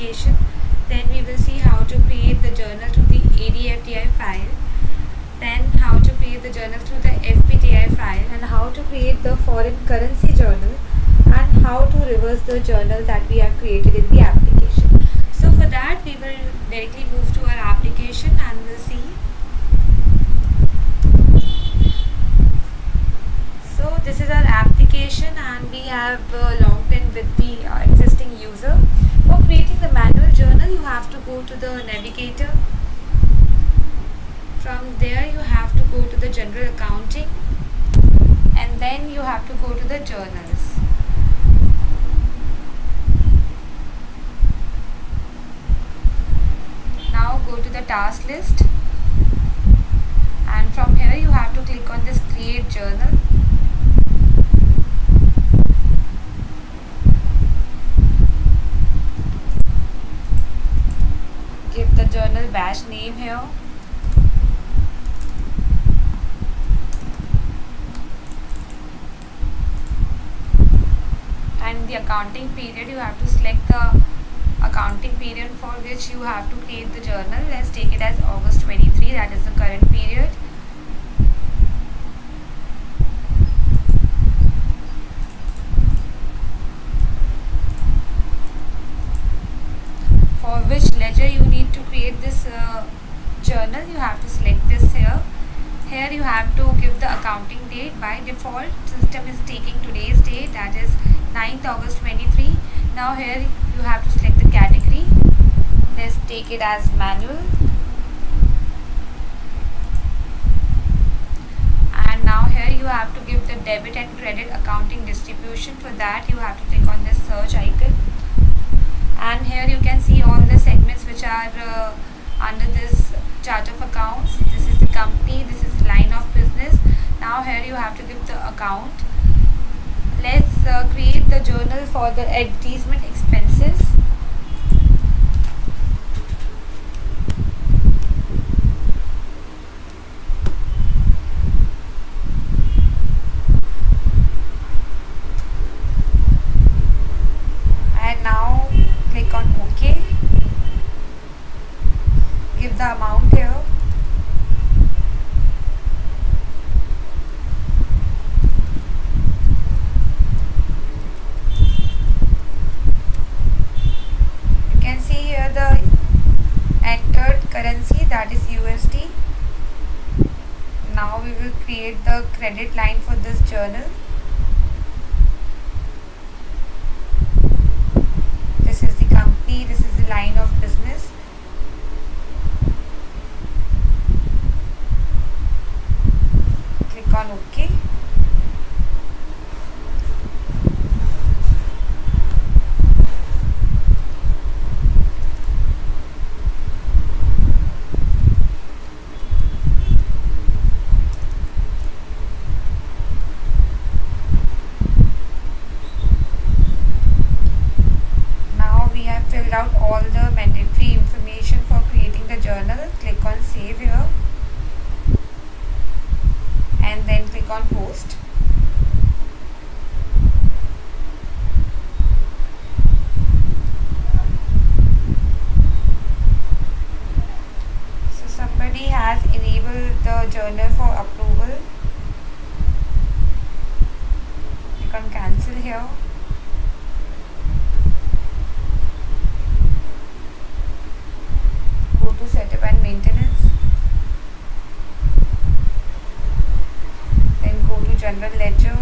application. Then we will see how to create the journal through the ADFTI file. Then how to create the journal through the FPTI file, and how to create the foreign currency journal, and how to reverse the journal that we have created in the application. So for that we will directly move to our application and we'll see. So this is our application and we have logged in with the existing user. For creating the manual journal you have to go to the navigator. From there you have to go to the general accounting and then you have to go to the journals. Now go to the task list and from here you have to click on this create journal. Give the journal bash name here. And the accounting period, you have to select the accounting period for which you have to create the journal. Let's take it as August 23, that is the current period. For which ledger you need to create this journal, you have to select this here. Here you have to give the accounting date. By default system is taking today's date, that is 9th August 23. Now here you have to select the category. Let's take it as manual. And now here you have to give the debit and credit accounting distribution. For that you have to click on this search icon. And here you can see all the segments which are under this chart of accounts. This is the company, this is the line of business. Now here you have to give the account. Let's create the journal for the advertisement expenses. And now click on OK. Give the amount here. The entered currency, that is USD. Now we will create the credit line for this journal. This is the company, this is the line of business. Click on OK. Filled out all the mandatory information for creating the journal. Click on save here and then click on post. So somebody has enabled the journal for approval. Click on cancel here. Setup and maintenance, then go to general ledger,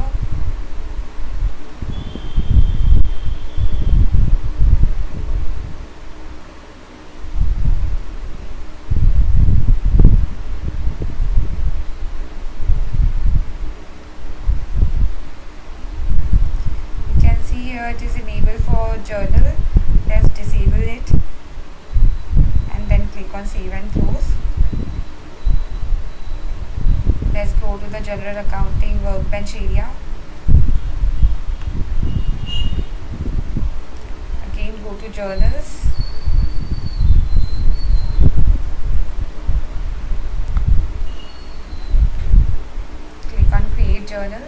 you can see here it is enabled for journal. Let's disable it. Then click on save and close. Let's go to the general accounting workbench area. Again go to journals. Click on create journal.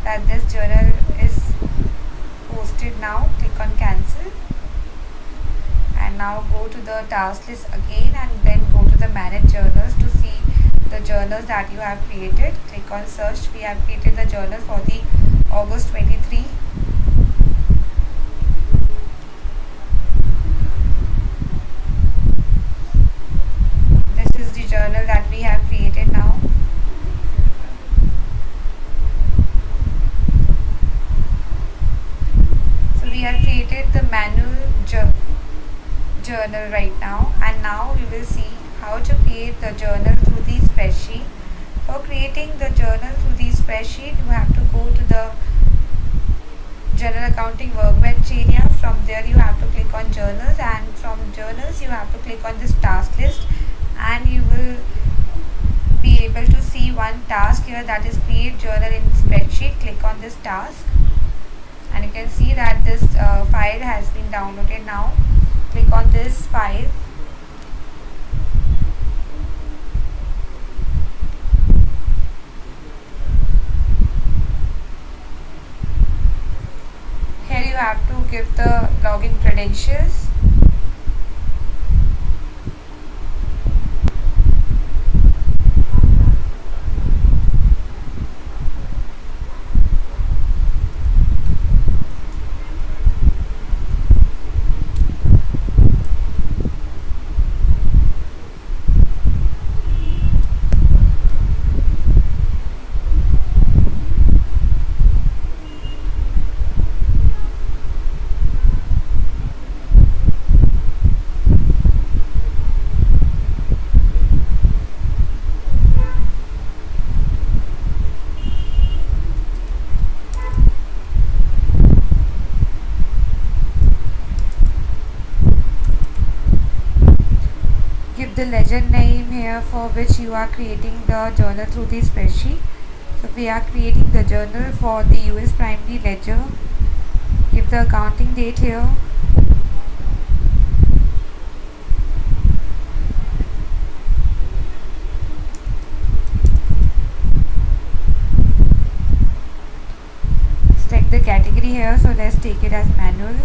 that this journal is posted now. Click on cancel, and now go to the task list again and then go to the manage journals to see the journals that you have created. Click on search. We have created the journal for the August 23. This is the journal that we have created now. So we have created the manual journal right now, and now we will see how to create the journal through the spreadsheet. For creating the journal through the spreadsheet, you have to go to the General Accounting Workbench area. From there you have to click on journals, and from journals you have to click on this task list, and you will be able to see one task here, that is create journal in spreadsheet. Click on this task, and you can see that this file has been downloaded now. Click on this file. Here you have to give the login credentials. Give the ledger name here for which you are creating the journal through the spreadsheet. So we are creating the journal for the US primary ledger. Give the accounting date here. Select the category here, so let's take it as manual.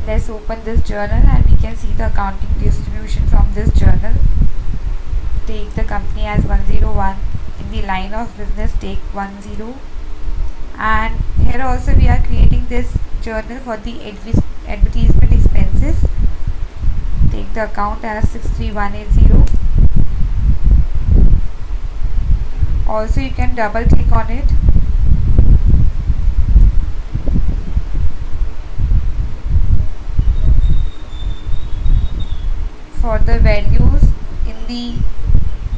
Let's open this journal, and we can see the accounting distribution from this journal. Take the company as 101. In the line of business, take 10. And here also we are creating this journal for the advertisement expenses. Take the account as 63180. Also you can double click on it. For the values in the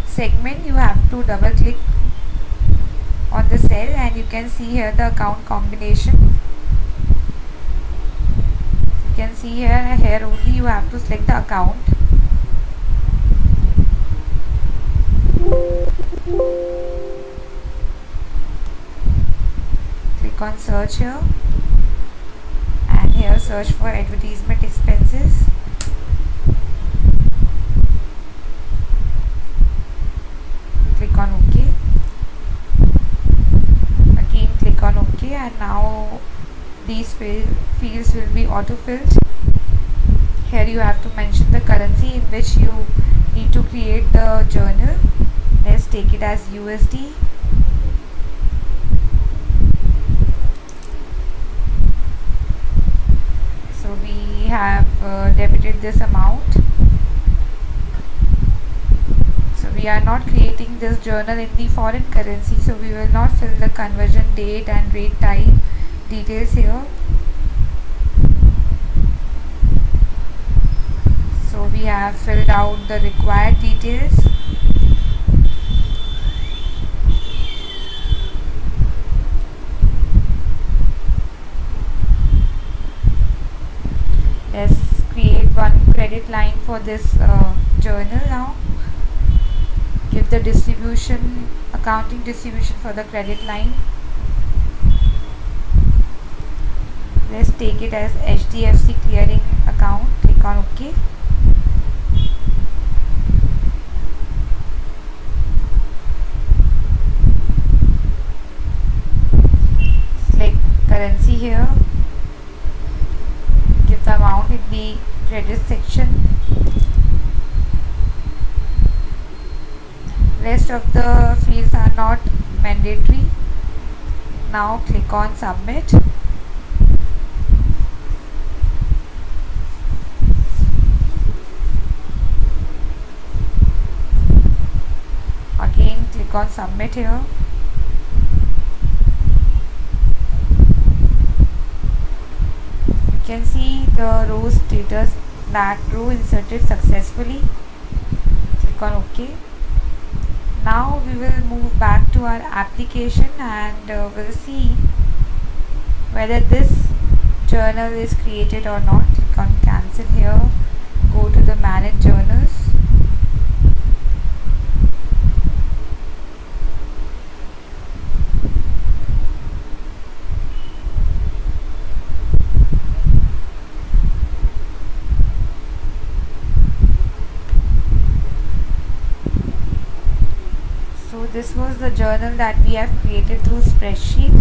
segment, you have to double click on the cell, and you can see here the account combination. You can see here only you have to select the account. Click on search here, and here search for advertisement expenses. Click on OK. Again click on OK, and now these fields will be auto-filled. Here you have to mention the currency in which you need to create the journal. Let's take it as USD. So we have debited this amount. We are not creating this journal in the foreign currency, so we will not fill the conversion date and rate type details here. So we have filled out the required details. credit line for this journal now. Give the distribution, accounting distribution for the credit line. Let's take it as HDFC clearing account. Click on OK. Select currency here. Give the amount in the credit section. Rest of the fields are not mandatory. Now click on submit. Again click on submit here. You can see the row status, that row inserted successfully. Click on OK. Now we will move back to our application and we'll see whether this journal is created or not. Click on cancel here. Go to the manage journals. So this was the journal that we have created through spreadsheet.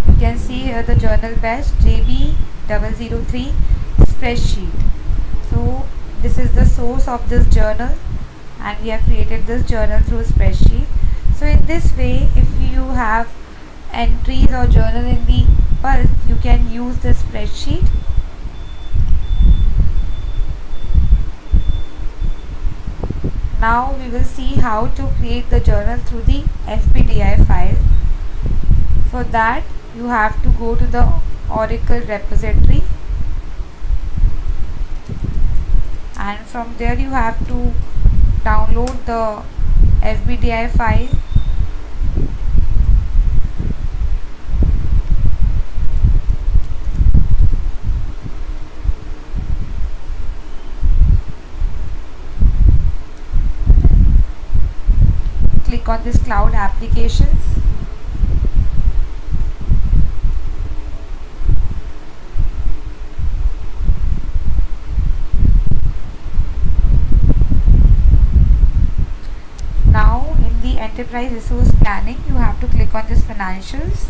You can see here the journal batch JB003 spreadsheet. So this is the source of this journal and we have created this journal through spreadsheet. So in this way, if you have entries or journal in the Pulse, you can use this spreadsheet. Now we will see how to create the journal through the FPDI file. For that you have to go to the Oracle repository and from there you have to download the FPDI file. Click on this cloud applications. Now in the enterprise resource planning, you have to click on this financials.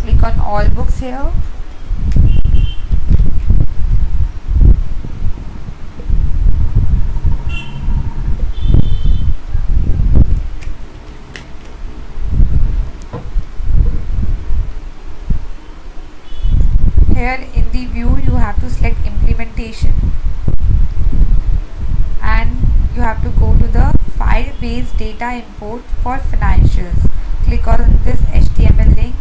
Click on all books here. Here in the view you have to select implementation and you have to go to the file based data import for financials. Click on this HTML link.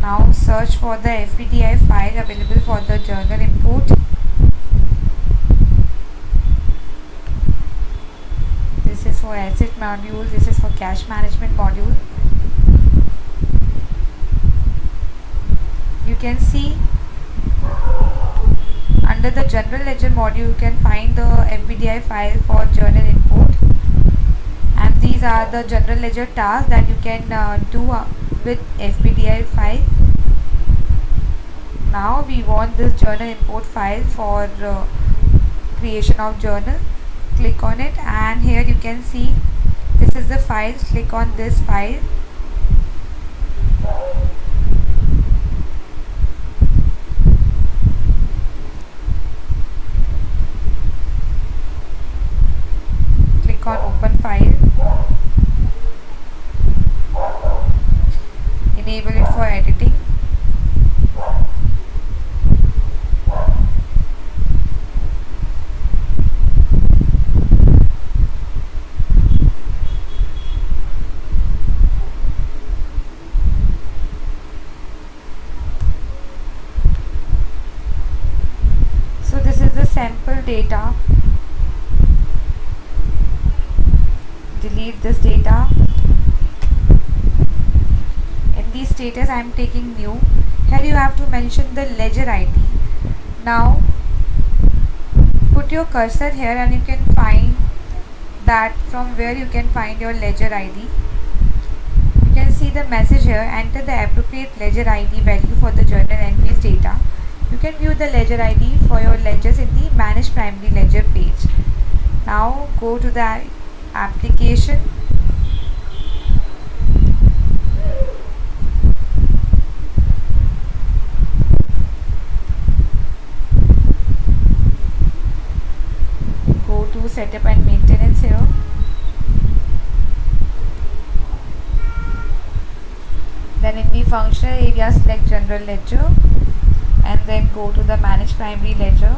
Now search for the FPDI file available for the journal import. This is for asset module, this is for cash management module. You can see under the general ledger module you can find the FPDI file for journal import, and these are the general ledger tasks that you can do with FPDI file. Now we want this journal import file for creation of journal. Click on it and here you can see this is the file. Click on this file. Click on open file. Enable it for editing. So this is the sample data. Delete this data. In the status I am taking new. Here you have to mention the ledger ID. Now put your cursor here and you can find that from where you can find your ledger ID. You can see the message here, enter the appropriate ledger ID value for the journal entries data. You can view the ledger ID for your ledgers in the Manage Primary Ledger page. Now go to the application. Go to setup and maintenance here. Then in the functional area select general ledger and then go to the Manage Primary Ledger.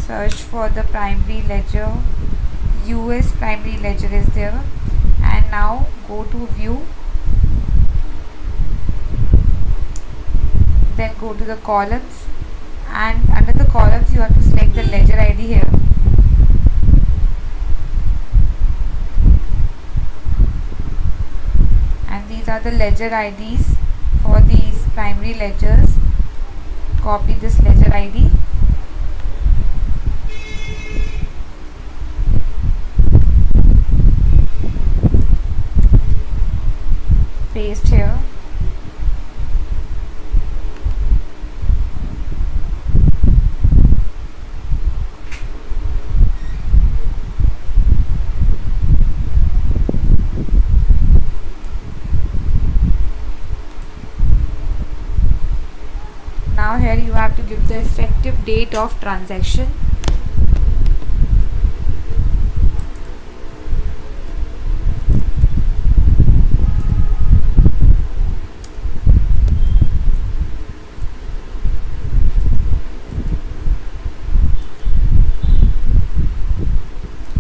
Search for the primary ledger. US primary ledger is there, and now go to view, then go to the columns, and under the columns you have to select the ledger ID here. And these are the ledger IDs for these primary ledgers. Copy this ledger ID. Paste here. Now here you have to give the effective date of transaction.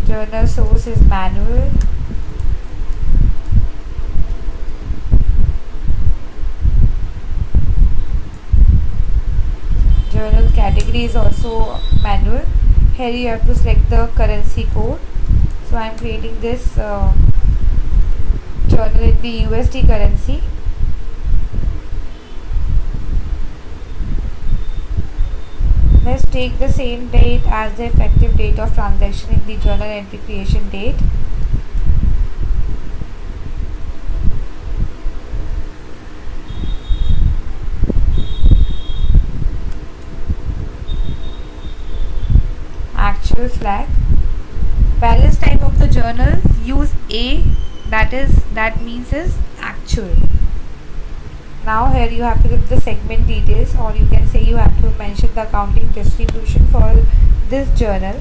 Journal source is manual. Journal category is also manual. Here you have to select the currency code. So I am creating this journal in the USD currency. Let's take the same date as the effective date of transaction in the journal entry creation date. Actual flag. Balance type of the journal, use A, that means is actual. Now here you have to give the segment details, or you can say you have to mention the accounting distribution for this journal.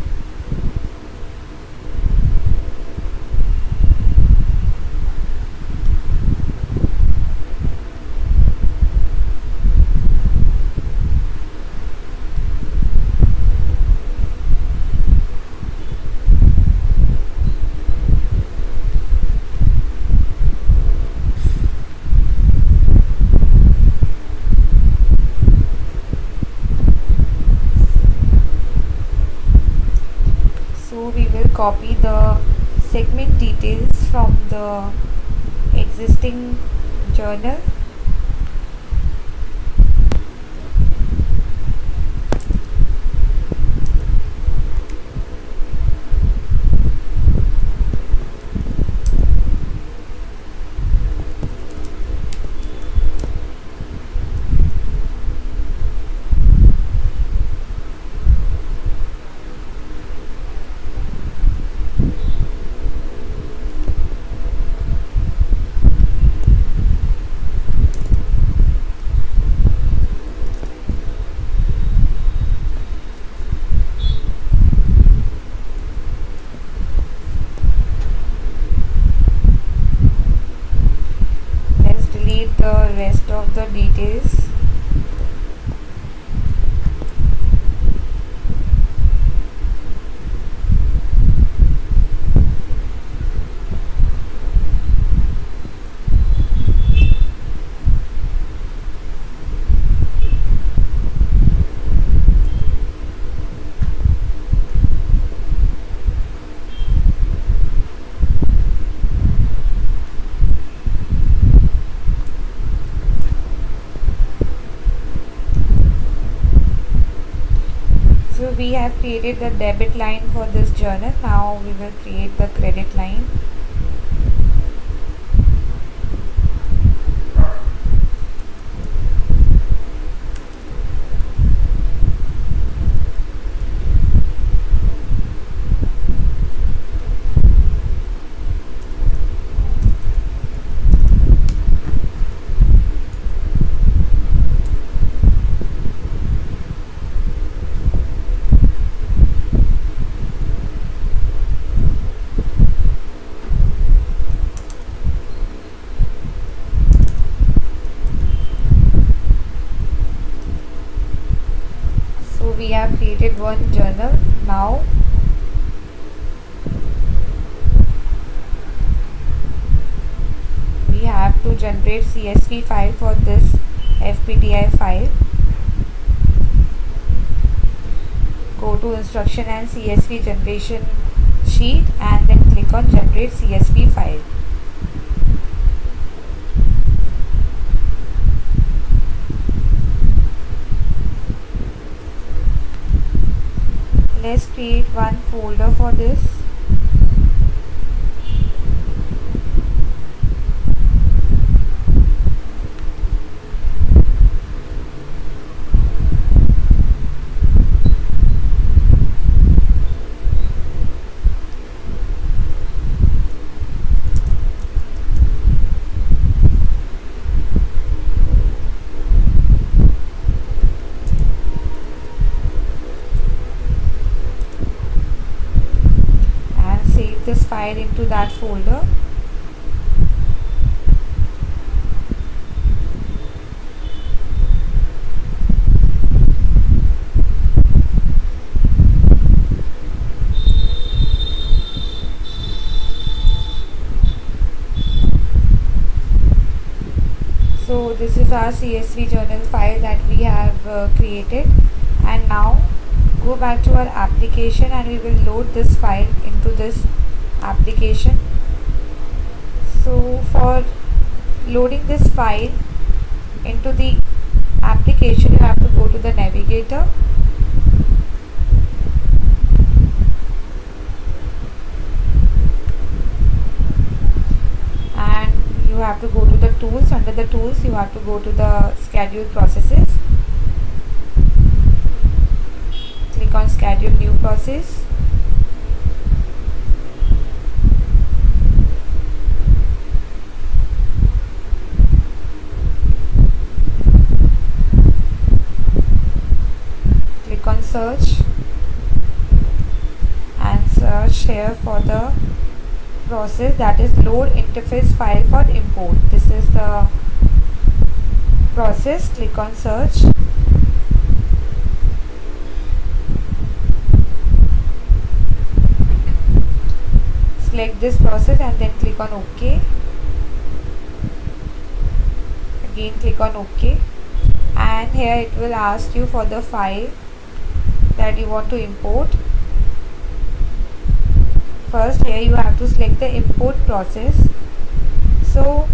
So we will copy the segment details from the existing journal. The rest of the details. have created the debit line for this journal. Now we will create the credit line. We have created one journal. Now we have to generate CSV file for this FPTI file. Go to instruction and CSV generation sheet and then click on generate CSV file. Let's create one folder for this. This file into that folder. So this is our CSV journal file that we have created, and now go back to our application and we will load this file into this application. So for loading this file into the application, you have to go to the navigator and you have to go to the tools. Under the tools you have to go to the schedule processes. Click on schedule new process. Click on search and search here for the process that is load interface file for import. This is the process. Click on search. Select this process and then click on OK. Again click on OK, and here it will ask you for the file that you want to import. First here you have to select the import process. So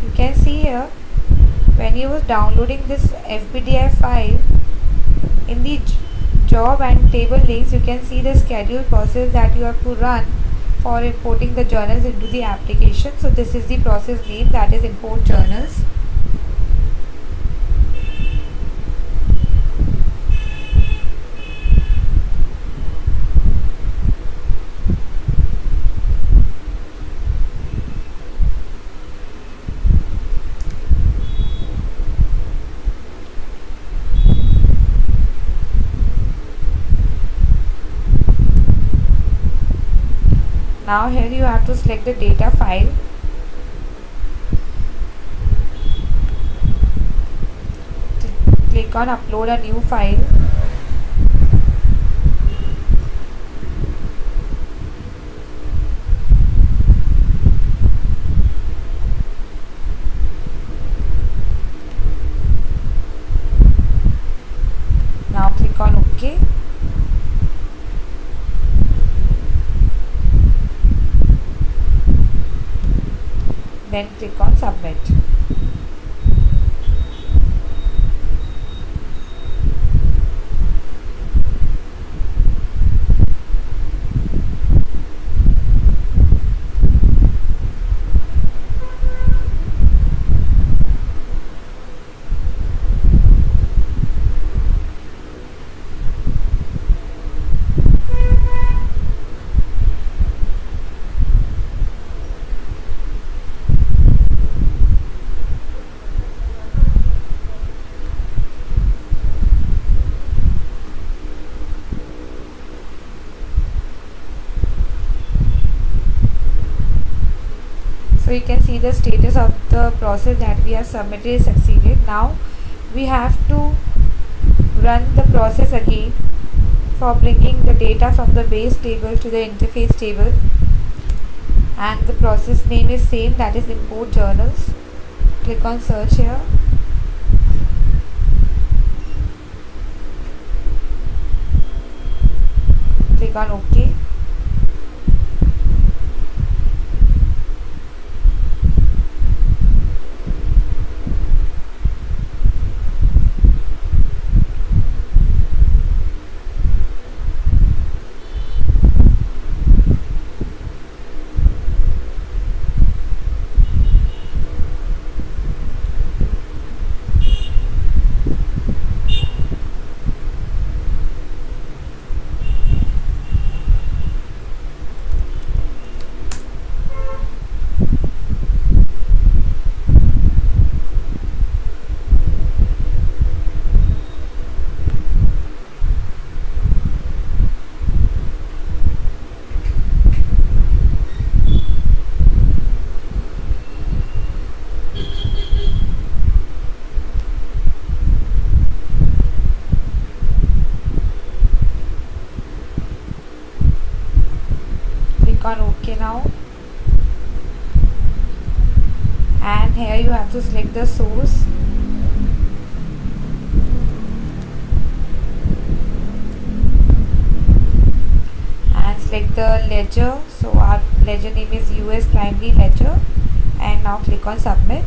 you can see here when you was downloading this FPTI file, in the job and table links you can see the schedule process that you have to run for importing the journals into the application. So this is the process name, that is import journals. Now here you have to select the data file. Click on upload a new file. Now click on OK. Then click on submit. So you can see the status of the process that we have submitted is succeeded. Now we have to run the process again for bringing the data from the base table to the interface table, and the process name is same, that is import journals. Click on search here. Click on OK. Click on OK now, and here you have to select the source. And select the ledger, so our ledger name is US Primary Ledger, and now click on submit.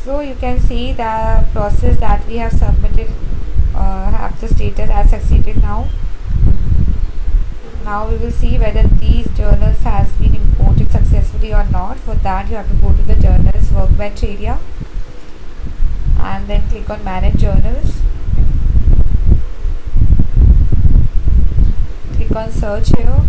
So you can see the process that we have submitted have the status as succeeded now. Now we will see whether these journals has been imported successfully or not. For that you have to go to the journals workbench area and then click on manage journals. Click on search here.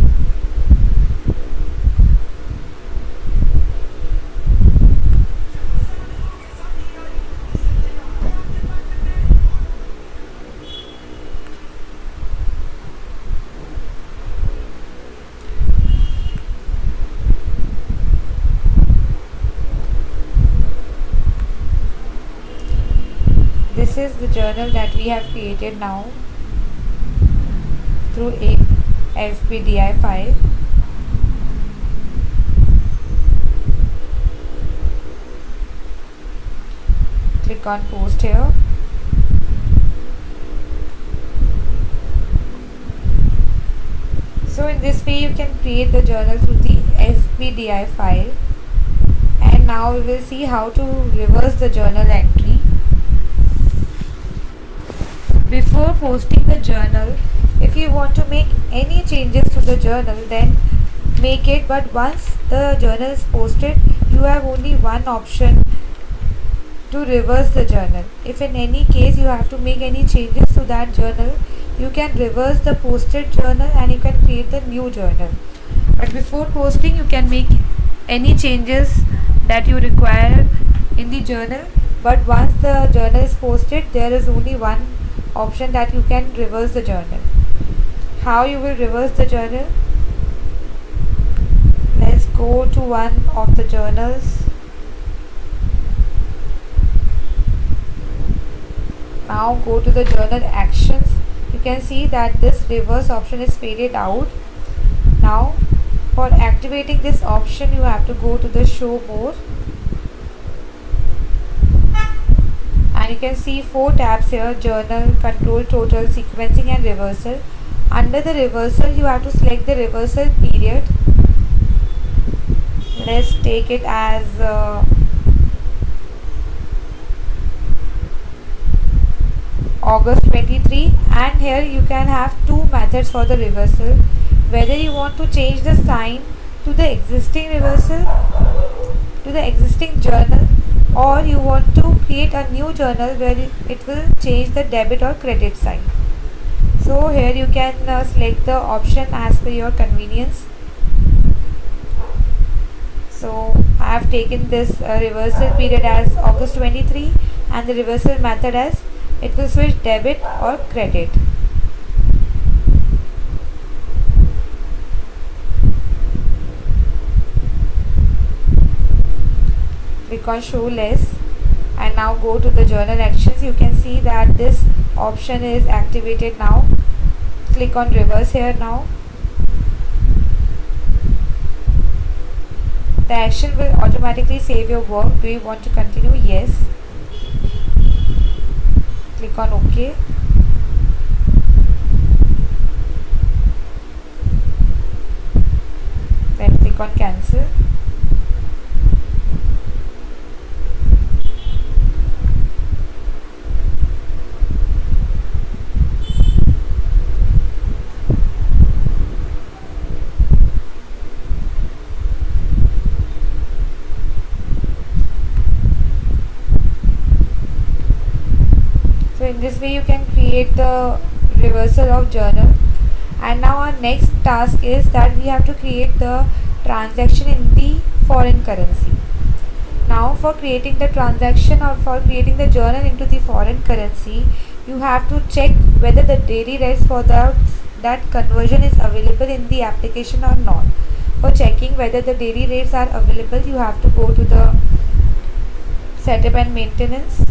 This is the journal that we have created now through a FBDI file. Click on post here. So in this way you can create the journal through the FBDI file, and now we will see how to reverse the journal entry. Before posting the journal, if you want to make any changes to the journal, then make it, but once the journal is posted you have only one option to reverse the journal. If in any case you have to make any changes to that journal, you can reverse the posted journal and you can create the new journal. But before posting you can make any changes that you require in the journal, but once the journal is posted there is only one option that you can reverse the journal. How you will reverse the journal? Let's go to one of the journals. Now go to the journal actions. You can see that this reverse option is faded out. Now for activating this option you have to go to the show more, and you can see 4 tabs here: journal, control, total, sequencing and reversal. Under the reversal you have to select the reversal period. Let's take it as August 23, and here you can have 2 methods for the reversal. whether you want to change the sign to the existing reversal, to the existing journal, or you want to create a new journal where it will change the debit or credit sign. So here you can select the option as per your convenience. So I have taken this reversal period as August 23 and the reversal method as it will switch debit or credit. Click on show less and now go to the journal actions. You can see that this option is activated now. Click on reverse here now. The action will automatically save your work. Do you want to continue? Yes. Click on OK. Then click on cancel. So in this way you can create the reversal of journal. And now our next task is that we have to create the transaction in the foreign currency. Now for creating the transaction or for creating the journal into the foreign currency, you have to check whether the daily rates for that conversion is available in the application or not. For checking whether the daily rates are available, you have to go to the setup and maintenance.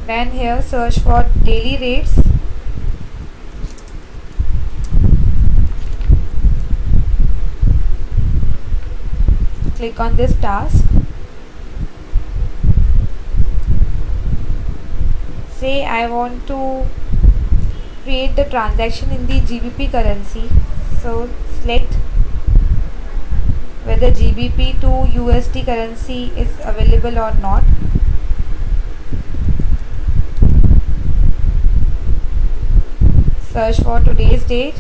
Then here search for daily rates. Click on this task. Say I want to create the transaction in the GBP currency. So select whether GBP to USD currency is available or not. Search for today's date.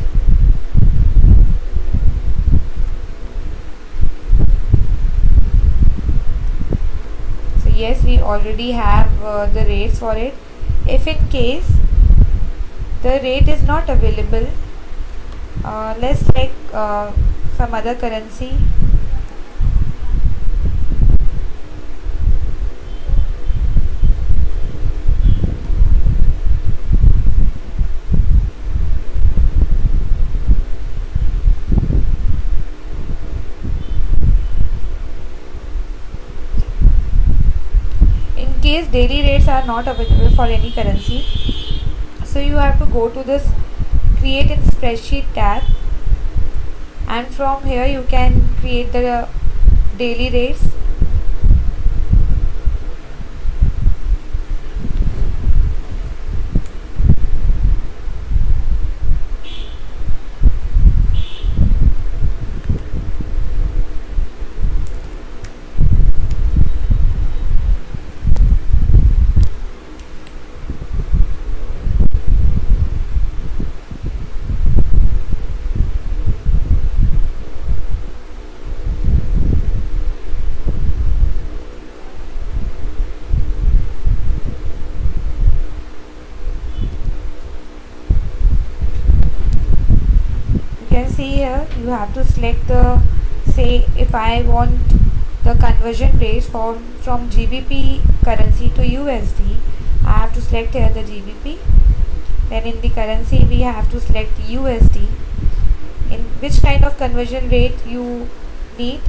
So yes, we already have the rates for it. If in case the rate is not available, let's select some other currency. Case daily rates are not available for any currency, so you have to go to this create in spreadsheet tab, and from here you can create the daily rates. See here you have to select the, say if I want the conversion rates from GBP currency to USD, I have to select here the GBP. Then in the currency we have to select USD. In which kind of conversion rate you need,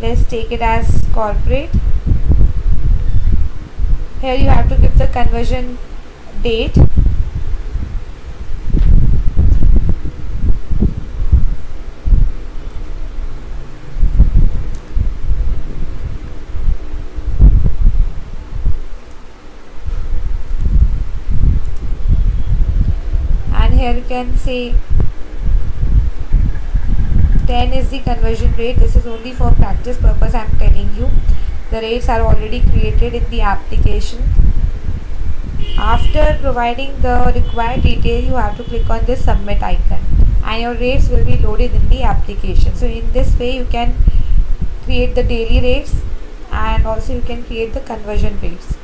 let's take it as corporate. Here you have to give the conversion date. Here you can say 10 is the conversion rate. This is only for practice purpose I am telling you. The rates are already created in the application. After providing the required detail, you have to click on this submit icon and your rates will be loaded in the application. So in this way you can create the daily rates and also you can create the conversion rates.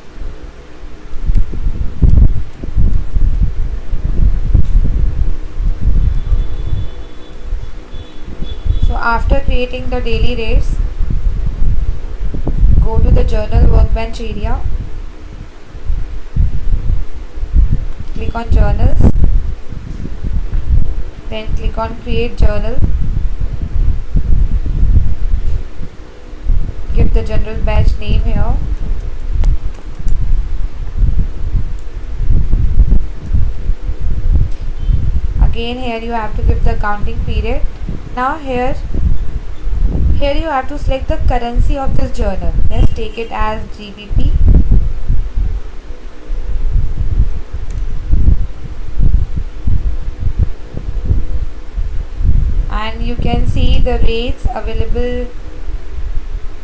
So after creating the daily rates, go to the journal workbench area, click on journals, then click on create journal, give the general batch name here, again here you have to give the accounting period. Now here you have to select the currency of this journal. Let's take it as GBP. And you can see the rates available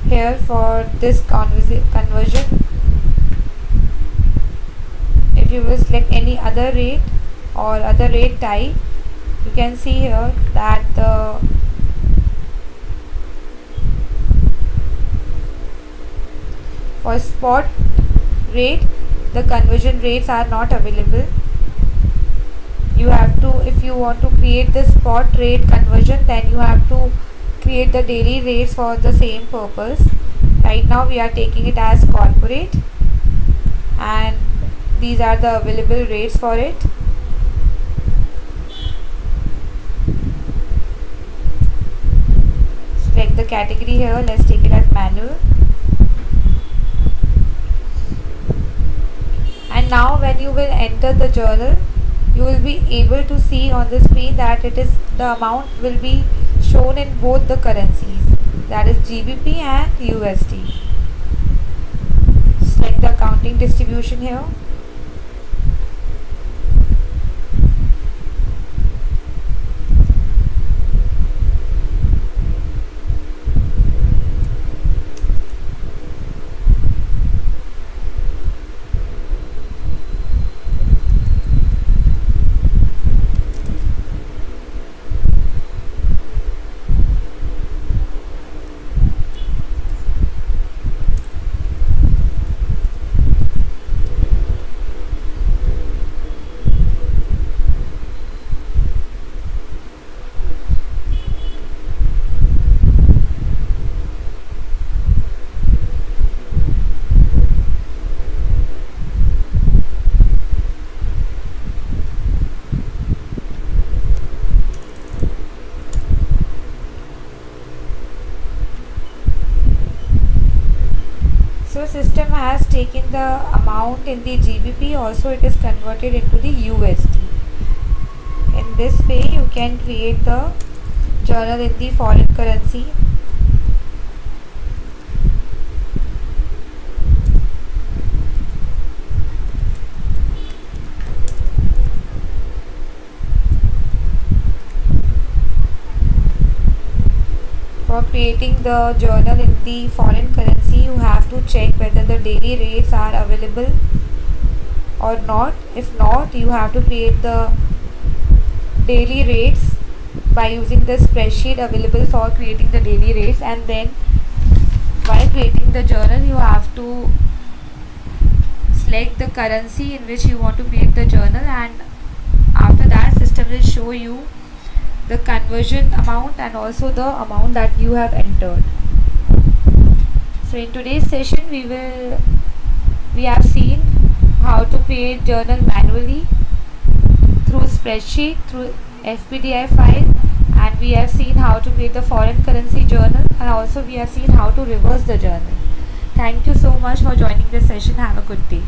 here for this conversion. If you will select any other rate or other rate type, you can see here that for spot rate the conversion rates are not available. You have to, if you want to create the spot rate conversion, then you have to create the daily rates for the same purpose. Right now we are taking it as corporate and these are the available rates for it. Select the category here, let's take it as manual. And now when you will enter the journal, you will be able to see on the screen that it is the amount will be shown in both the currencies, that is GBP and USD. Select the accounting distribution here. So system has taken the amount in the GBP, also it is converted into the USD. In this way you can create the journal in the foreign currency. For creating the journal in the foreign currency, you have to check whether the daily rates are available or not. If not, you have to create the daily rates by using the spreadsheet available for creating the daily rates, and then while creating the journal you have to select the currency in which you want to create the journal, and after that system will show you the conversion amount and also the amount that you have entered. So in today's session we have seen how to create journal manually through spreadsheet, through FPDI file, and we have seen how to create the foreign currency journal, and also we have seen how to reverse the journal. Thank you so much for joining this session. Have a good day.